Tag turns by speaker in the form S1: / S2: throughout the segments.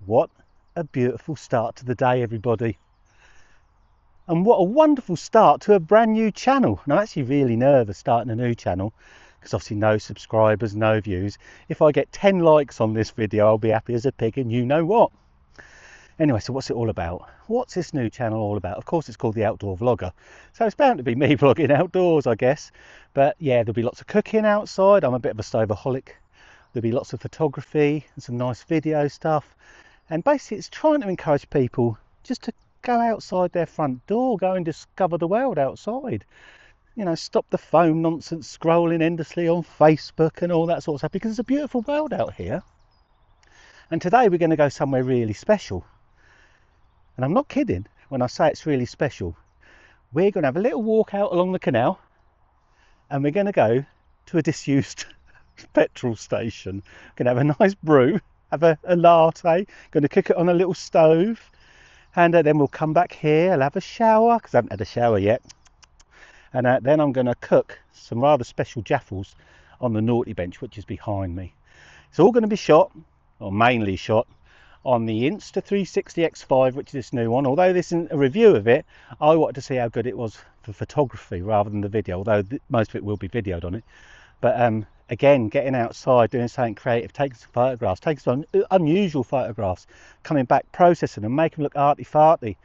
S1: What a beautiful start to the day, everybody. And what a wonderful start to a brand new channel. And I'm actually really nervous starting a new channel because obviously no subscribers, no views. If I get 10 likes on this video, I'll be happy as a pig, and you know what. Anyway, so what's it all about? What's this new channel all about? Of course, it's called The Outdoor Vlogger. So it's bound to be me vlogging outdoors, I guess. But yeah, there'll be lots of cooking outside. I'm a bit of a stoveaholic. There'll be lots of photography and some nice video stuff. And basically it's trying to encourage people just to go outside their front door, go and discover the world outside. You know, stop the phone nonsense, scrolling endlessly on Facebook and all that sort of stuff, because it's a beautiful world out here. And today we're going to go somewhere really special. And I'm not kidding when I say it's really special. We're going to have a little walk out along the canal, and we're going to go to a disused petrol station. We're going to have a nice brew, have a latte, going to cook it on a little stove, and then we'll come back here. I'll have a shower because I haven't had a shower yet, and then I'm going to cook some rather special jaffles on the naughty bench, which is behind me. It's all going to be shot, or mainly shot, on the Insta360 X5, which is this new one. Although this isn't a review of it, I wanted to see how good it was for photography rather than the video, although most of it will be videoed on it. But again, getting outside, doing something creative, taking some photographs, taking some unusual photographs, coming back, processing them, making them look arty-farty.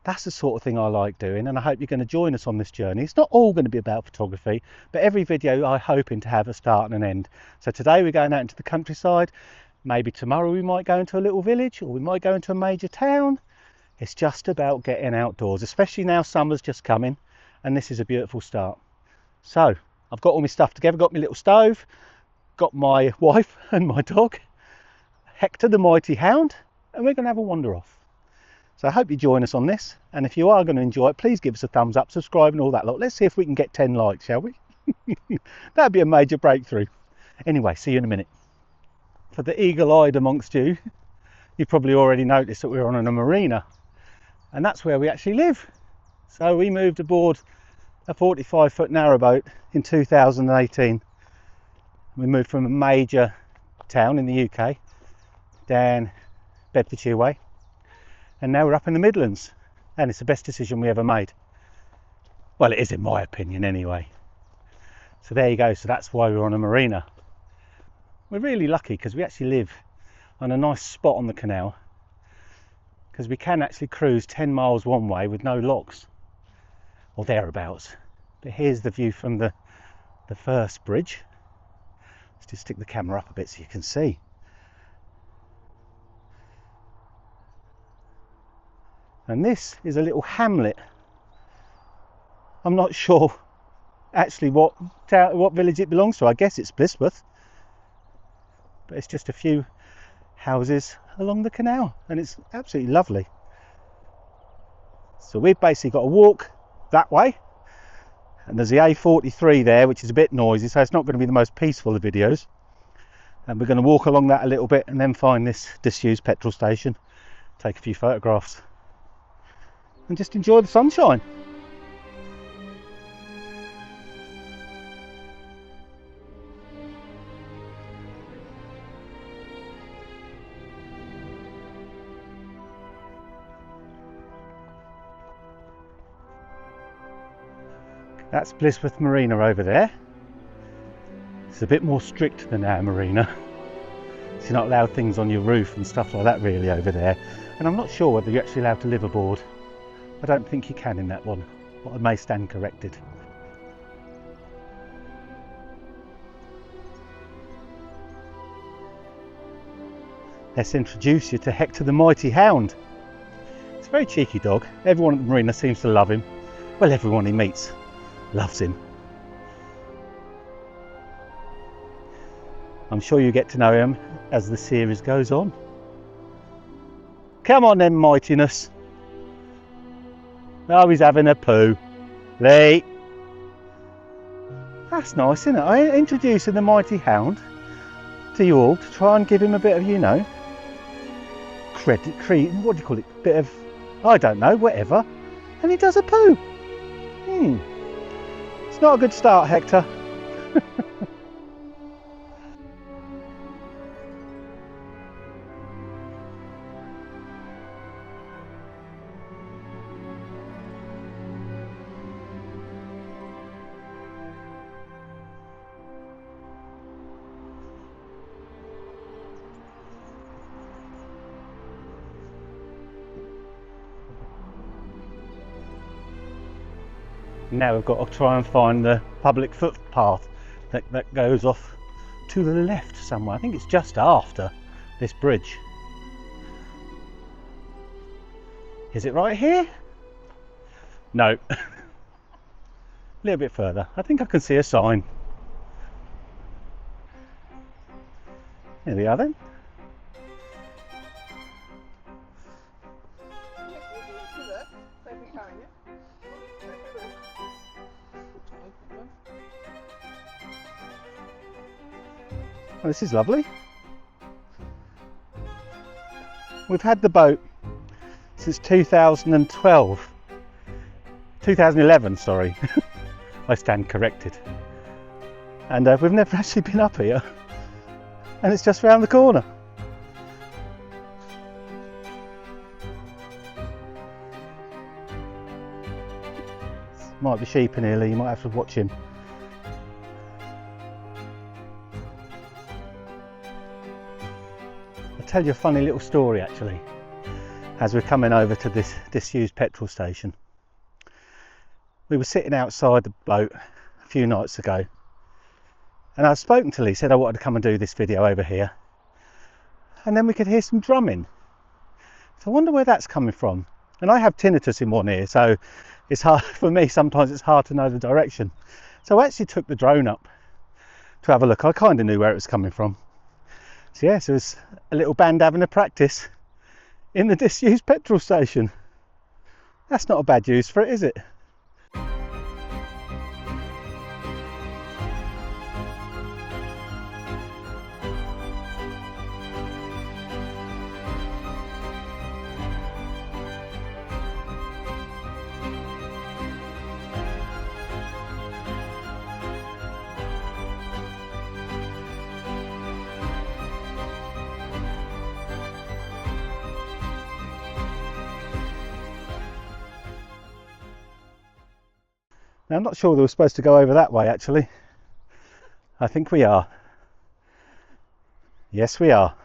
S1: That's the sort of thing I like doing, and I hope you're going to join us on this journey. It's not all going to be about photography, but every video I'm hoping to have a start and an end. So today we're going out into the countryside. Maybe tomorrow we might go into a little village, or we might go into a major town. It's just about getting outdoors, especially now summer's just coming, and this is a beautiful start. So I've got all my stuff together, got my little stove, got my wife and my dog, Hector the mighty hound, and we're going to have a wander off. So I hope you join us on this, and if you are going to enjoy it, please give us a thumbs up, subscribe and all that lot. Let's see if we can get 10 likes, shall we? That'd be a major breakthrough. Anyway, see you in a minute. For the eagle-eyed amongst you, you've probably already noticed that we're on a marina, and that's where we actually live. So we moved aboard a 45-foot narrowboat in 2018. We moved from a major town in the UK down Bedfordshire way, and now we're up in the Midlands, and it's the best decision we ever made. Well, it is in my opinion anyway. So there you go. So that's why we're on a marina. We're really lucky because we actually live on a nice spot on the canal, because we can actually cruise 10 miles one way with no locks or thereabouts. But here's the view from the first bridge. Let's just stick the camera up a bit so you can see. And this is a little hamlet. I'm not sure actually what village it belongs to. I guess it's Blisworth. But it's just a few houses along the canal, and it's absolutely lovely. So we've basically got to walk that way, and there's the A43 there, which is a bit noisy, so it's not going to be the most peaceful of videos. And we're going to walk along that a little bit and then find this disused petrol station, take a few photographs and just enjoy the sunshine. That's Blisworth Marina over there. It's a bit more strict than our marina. So you're not allowed things on your roof and stuff like that really over there. And I'm not sure whether you're actually allowed to live aboard. I don't think you can in that one, but I may stand corrected. Let's introduce you to Hector the mighty hound. It's a very cheeky dog. Everyone at the marina seems to love him. Well, everyone he meets loves him. I'm sure you get to know him as the series goes on. Come on then, mightiness. Oh, he's having a poo. Lee. That's nice, isn't it? I'm introducing the mighty hound to you all to try and give him a bit of, you know, credit, what do you call it? Bit of, I don't know, whatever. And he does a poo. It's not a good start, Hector. Now we've got to try and find the public footpath that goes off to the left somewhere. I think it's just after this bridge. Is it right here? No. A little bit further. I think I can see a sign. Here we are then. Oh, this is lovely. We've had the boat since 2012. 2011, sorry. I stand corrected. And we've never actually been up here. And it's just round the corner. Might be sheep in here, Lee. You might have to watch him. I'll tell you a funny little story actually, as we're coming over to this disused petrol station. We were sitting outside the boat a few nights ago, and I've spoken to Lee, said I wanted to come and do this video over here, and then we could hear some drumming. So I wonder where that's coming from. And I have tinnitus in one ear, so it's hard for me, sometimes it's hard to know the direction. So I actually took the drone up to have a look. I kind of knew where it was coming from. So yes, it was a little band having a practice in the disused petrol station. That's not a bad use for it, is it? Now, I'm not sure they were supposed to go over that way actually. I think we are. Yes, we are.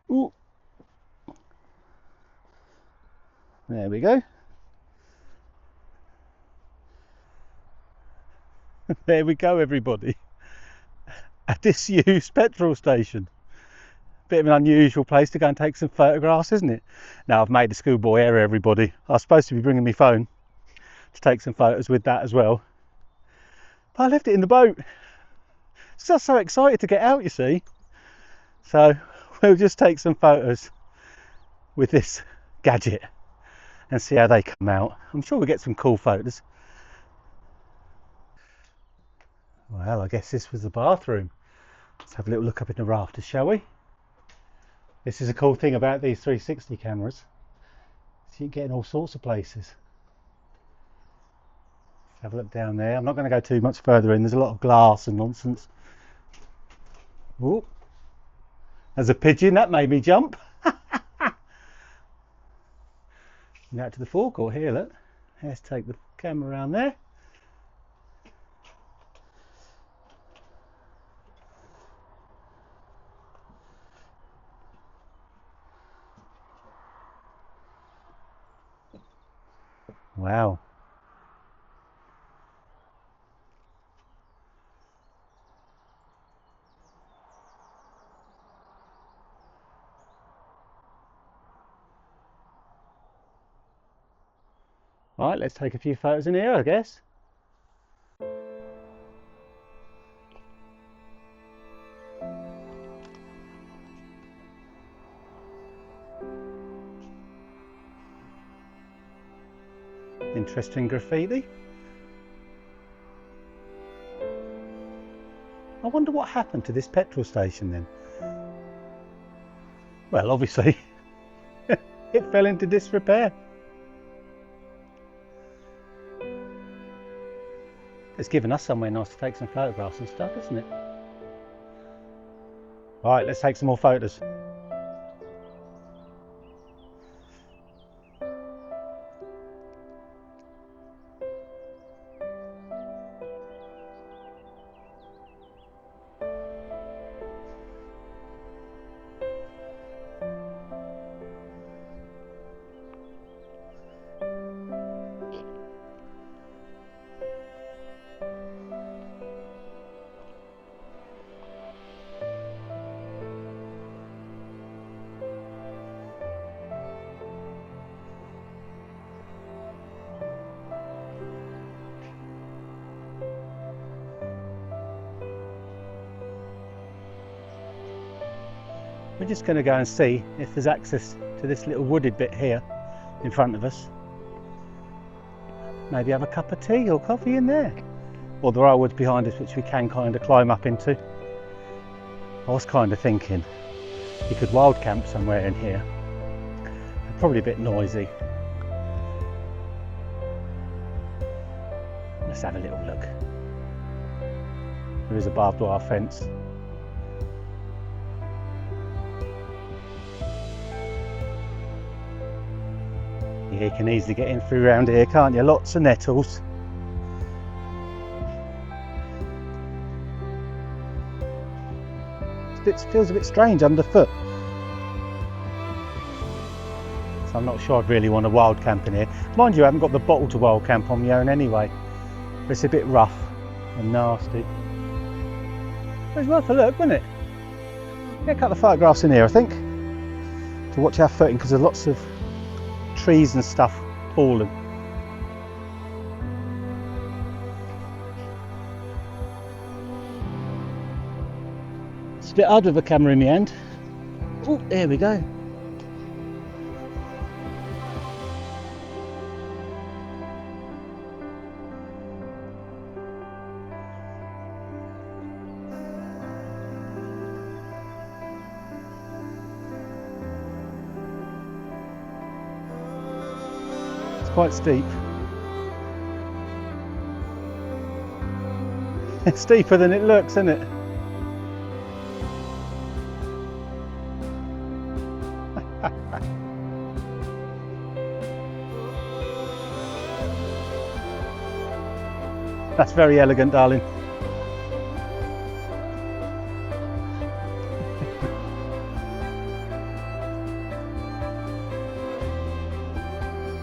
S1: Ooh. There we go. There we go, everybody. A disused petrol station. Bit of an unusual place to go and take some photographs, isn't it? Now I've made a schoolboy error, everybody. I was supposed to be bringing my phone to take some photos with that as well, but I left it in the boat. Just so excited to get out, you see. So we'll just take some photos with this gadget and see how they come out. I'm sure we'll get some cool photos. Well, I guess this was the bathroom. Let's have a little look up in the rafters, shall we? This is a cool thing about these 360 cameras. So you can get in all sorts of places. Let's have a look down there. I'm not going to go too much further in. There's a lot of glass and nonsense. Oh, there's a pigeon. That made me jump. Out to the forecourt here, look. Let's take the camera around there. Wow. Right, let's take a few photos in here, I guess. Interesting graffiti. I wonder what happened to this petrol station then. Well, obviously it fell into disrepair. It's given us somewhere nice to take some photographs and stuff, isn't it? Right, let's take some more photos. We're just going to go and see if there's access to this little wooded bit here in front of us. Maybe have a cup of tea or coffee in there. Or there are woods behind us which we can kind of climb up into. I was kind of thinking you could wild camp somewhere in here. They're probably a bit noisy. Let's have a little look. There is a barbed wire fence. Yeah, you can easily get in through around here, can't you? Lots of nettles. Feels a bit strange underfoot. So I'm not sure I'd really want to wild camp in here. Mind you, I haven't got the bottle to wild camp on my own anyway. But it's a bit rough and nasty. But it's worth a look, wouldn't it? Get a couple of photographs in here, I think, to watch our footing, because there's lots of trees and stuff fallen. It's a bit hard with the camera in my hand. Oh, there we go. It's quite steep. It's steeper than it looks, isn't it? That's very elegant, darling.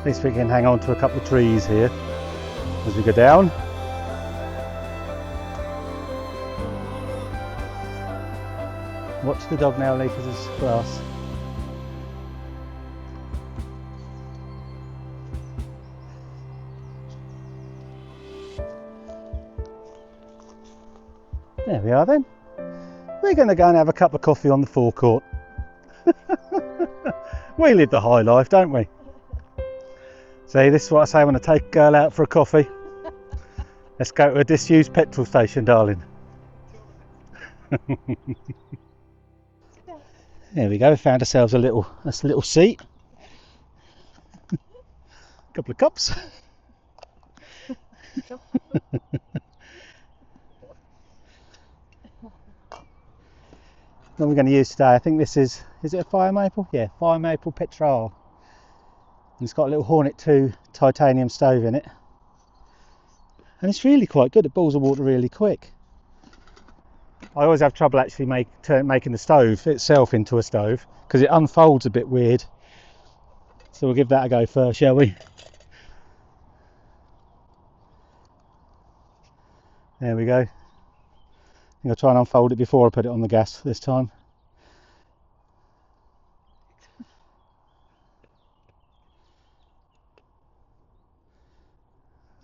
S1: At least we can hang on to a couple of trees here as we go down. Watch the dog now leap as it's grass. There we are then. We're going to go and have a cup of coffee on the forecourt. We live the high life, don't we? See, this is what I say when I take a girl out for a coffee. Let's go to a disused petrol station, darling. There we go, we found ourselves a little seat. A couple of cups. What we're going to use today, I think this is it a fire maple? Yeah, fire maple petrol. And it's got a little Hornet 2 titanium stove in it. And it's really quite good, it boils the water really quick. I always have trouble actually making the stove itself into a stove because it unfolds a bit weird. So we'll give that a go first, shall we? There we go. I think I'll try and unfold it before I put it on the gas this time.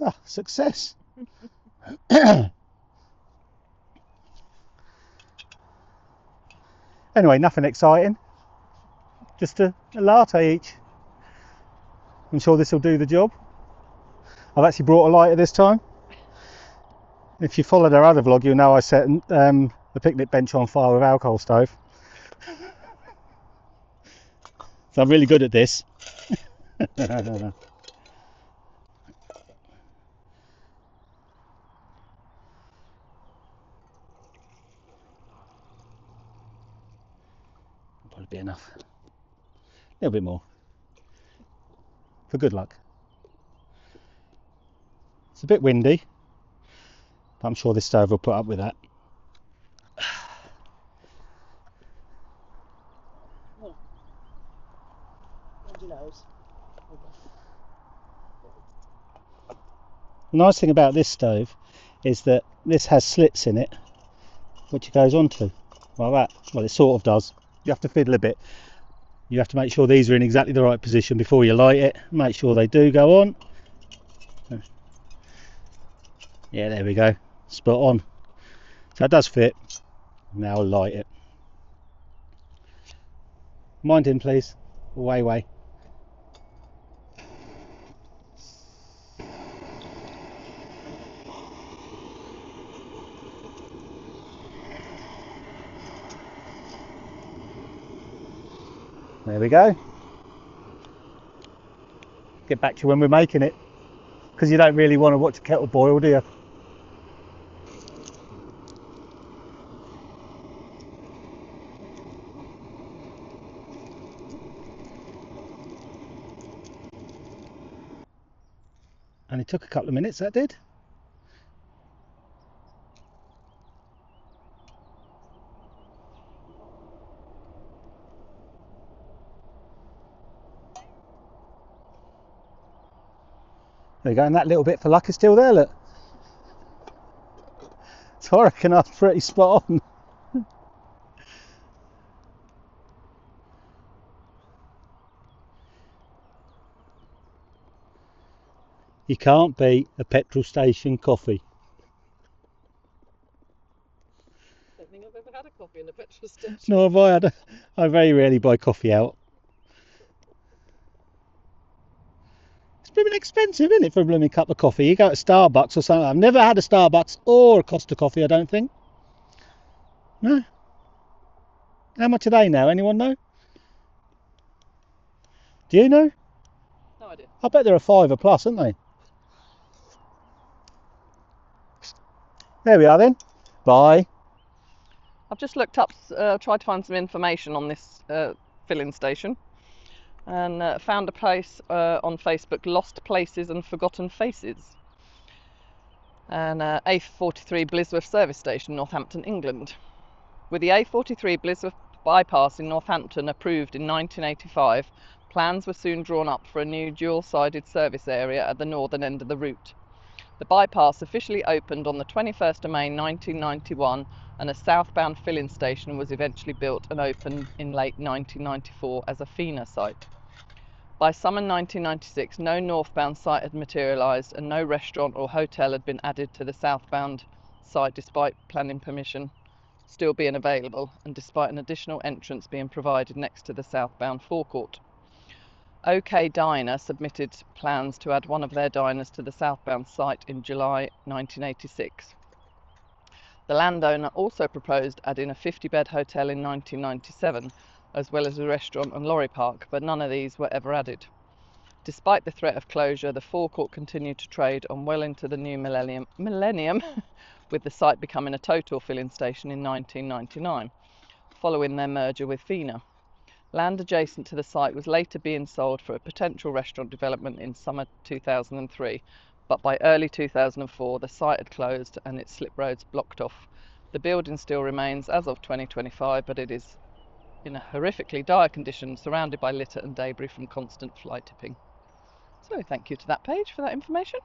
S1: Ah, success! Anyway, nothing exciting. Just a latte each. I'm sure this will do the job. I've actually brought a lighter this time. If you followed our other vlog, you'll know I set the picnic bench on fire with alcohol stove. So I'm really good at this. Probably be enough. A little bit more. For good luck. It's a bit windy, but I'm sure this stove will put up with that. The nice thing about this stove is that this has slits in it which it goes onto like that. Well, it sort of does. You have to fiddle a bit. You have to make sure these are in exactly the right position before you light it. Make sure they do go on. Yeah, there we go. Spot on. So it does fit. Now I'll light it. Mind in, please. Way. There we go. Get back to you when we're making it, because you don't really want to watch a kettle boil, do you? Only took a couple of minutes, that did. There you go, and that little bit for luck is still there, look. So I reckon that's pretty spot on. You can't beat a petrol station coffee.
S2: I don't think I've ever had a coffee in a petrol station.
S1: Nor have I had I very rarely buy coffee out. It's blooming expensive, isn't it, for a blooming cup of coffee? You go to Starbucks or something. I've never had a Starbucks or a Costa coffee, I don't think. No. How much are they now? Anyone know? Do you know?
S2: No idea.
S1: I bet they're a £5 plus, aren't they? There we are then. Bye.
S2: I've just looked up, tried to find some information on this filling station, and found a place on Facebook, Lost Places and Forgotten Faces. And A43 Blisworth service station, Northampton, England. With the A43 Blisworth bypass in Northampton approved in 1985, plans were soon drawn up for a new dual-sided service area at the northern end of the route. The bypass officially opened on the 21st of May 1991, and a southbound filling station was eventually built and opened in late 1994 as a FINA site. By summer 1996, no northbound site had materialised and no restaurant or hotel had been added to the southbound site despite planning permission still being available and despite an additional entrance being provided next to the southbound forecourt. OK Diner submitted plans to add one of their diners to the southbound site in July 1986. The landowner also proposed adding a 50-bed hotel in 1997, as well as a restaurant and lorry park, but none of these were ever added. Despite the threat of closure, the forecourt continued to trade on well into the new millennium with the site becoming a total filling station in 1999, following their merger with FINA. Land adjacent to the site was later being sold for a potential restaurant development in summer 2003, but by early 2004 the site had closed and its slip roads blocked off. The building still remains as of 2025, but it is in a horrifically dire condition, surrounded by litter and debris from constant fly tipping. So thank you to that page for that information.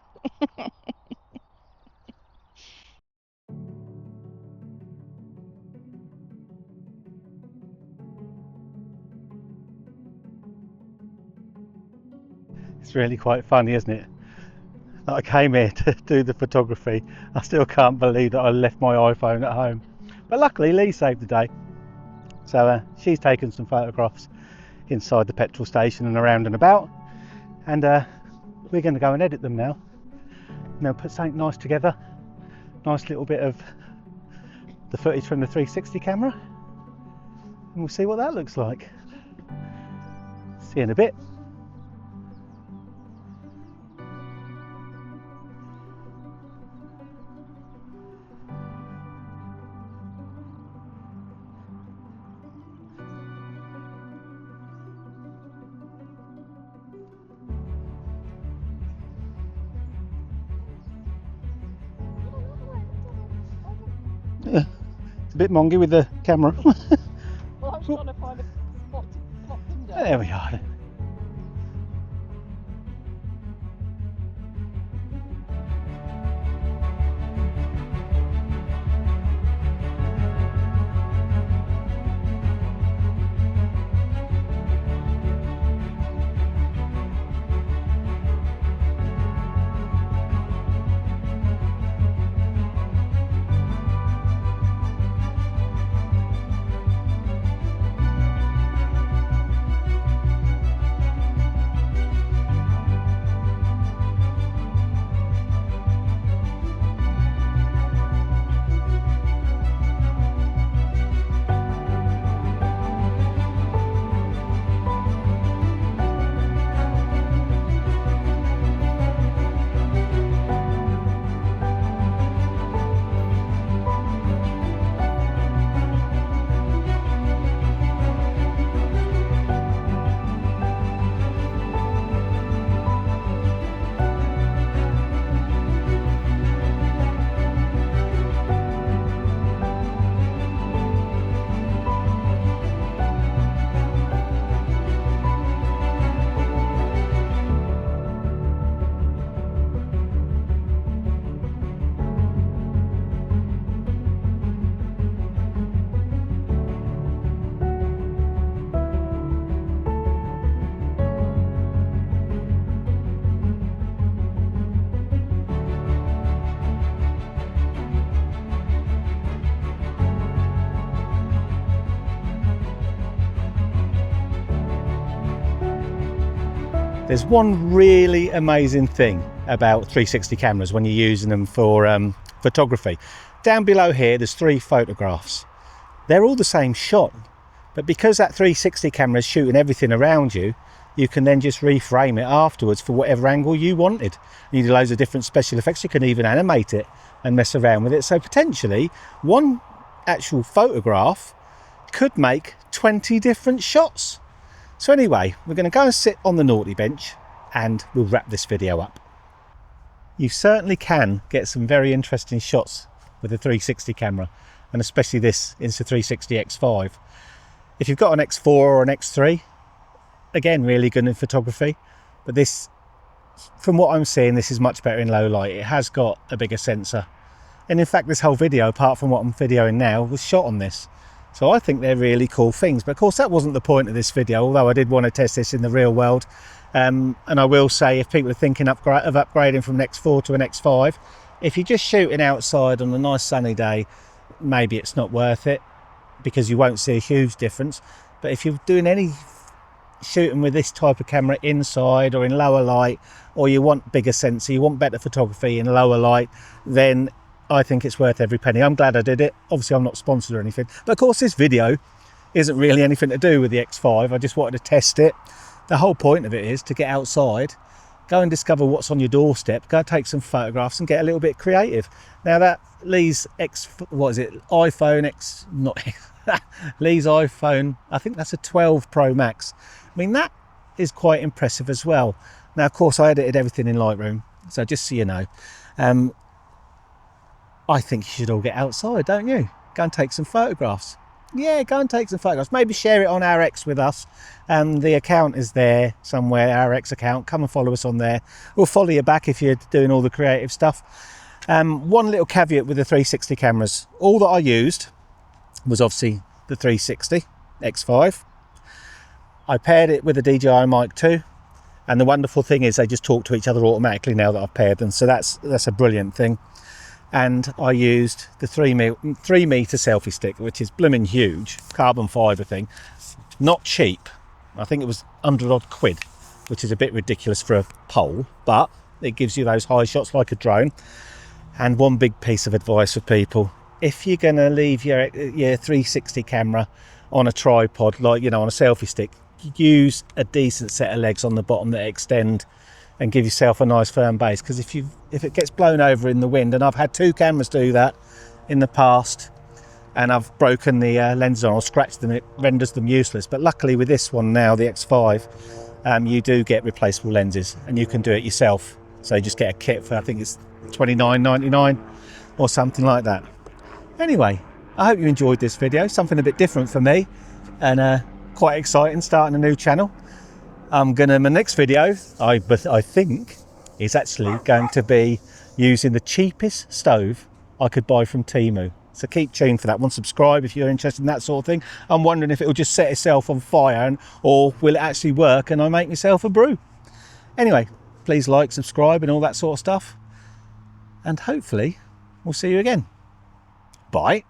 S1: It's really quite funny, isn't it? I came here to do the photography. I still can't believe that I left my iPhone at home. But luckily Lee saved the day. So she's taken some photographs inside the petrol station and around and about. And we're going to go and edit them now. And they'll put something nice together. Nice little bit of the footage from the 360 camera. And we'll see what that looks like. See you in a bit. It's a bit mongy with the camera.
S2: Well, I was trying to find a spot to pop them down.
S1: There we are. There's one really amazing thing about 360 cameras when you're using them for photography. Down below here, there's 3 photographs. They're all the same shot, but because that 360 camera is shooting everything around you, you can then just reframe it afterwards for whatever angle you wanted. You do loads of different special effects. You can even animate it and mess around with it. So potentially one actual photograph could make 20 different shots. So anyway, we're going to go and sit on the naughty bench and we'll wrap this video up. You certainly can get some very interesting shots with a 360 camera, and especially this Insta360 X5. If you've got an X4 or an X3, again, really good in photography, but this, from what I'm seeing, this is much better in low light. It has got a bigger sensor, and in fact this whole video, apart from what I'm videoing now, was shot on this. So I think they're really cool things, but of course that wasn't the point of this video, although I did want to test this in the real world. And I will say, if people are thinking of upgrading from an X4 to an X5, if you're just shooting outside on a nice sunny day, maybe it's not worth it because you won't see a huge difference. But if you're doing any shooting with this type of camera inside or in lower light, or you want bigger sensor, you want better photography in lower light, then I think it's worth every penny. I'm glad I did it. Obviously I'm not sponsored or anything, but of course this video isn't really anything to do with the X5. I just wanted to test it. The whole point of it is to get outside, go and discover what's on your doorstep, go take some photographs and get a little bit creative. Now that Lee's iPhone X, not Lee's iPhone, I think that's a 12 Pro Max. I mean, that is quite impressive as well. Now, of course, I edited everything in Lightroom, so just so you know, I think you should all get outside, don't you? Go and take some photographs. Yeah, go and take some photographs. Maybe share it on our X with us. The account is there somewhere, our X account. Come and follow us on there. We'll follow you back if you're doing all the creative stuff. One little caveat with the 360 cameras. All that I used was obviously the 360 X5. I paired it with a DJI Mic 2. And the wonderful thing is they just talk to each other automatically now that I've paired them. So that's a brilliant thing. And I used the 3 meter selfie stick, which is blooming huge, carbon fibre thing. Not cheap. I think it was 100 odd quid, which is a bit ridiculous for a pole, but it gives you those high shots like a drone. And one big piece of advice for people: if you're going to leave your 360 camera on a tripod, like, you know, on a selfie stick, use a decent set of legs on the bottom that extend and give yourself a nice firm base, because if it gets blown over in the wind, and I've had 2 cameras do that in the past, and I've broken the lenses on or scratched them, it renders them useless. But luckily with this one now, the X5, you do get replaceable lenses and you can do it yourself. So you just get a kit for, I think it's $29.99 or something like that. Anyway, I hope you enjoyed this video, something a bit different for me, and quite exciting, starting a new channel. My next video, I think, is actually going to be using the cheapest stove I could buy from Temu. So keep tuned for that one. Subscribe if you're interested in that sort of thing. I'm wondering if it will just set itself on fire, or will it actually work and I make myself a brew. Anyway, please like, subscribe and all that sort of stuff. And hopefully we'll see you again. Bye.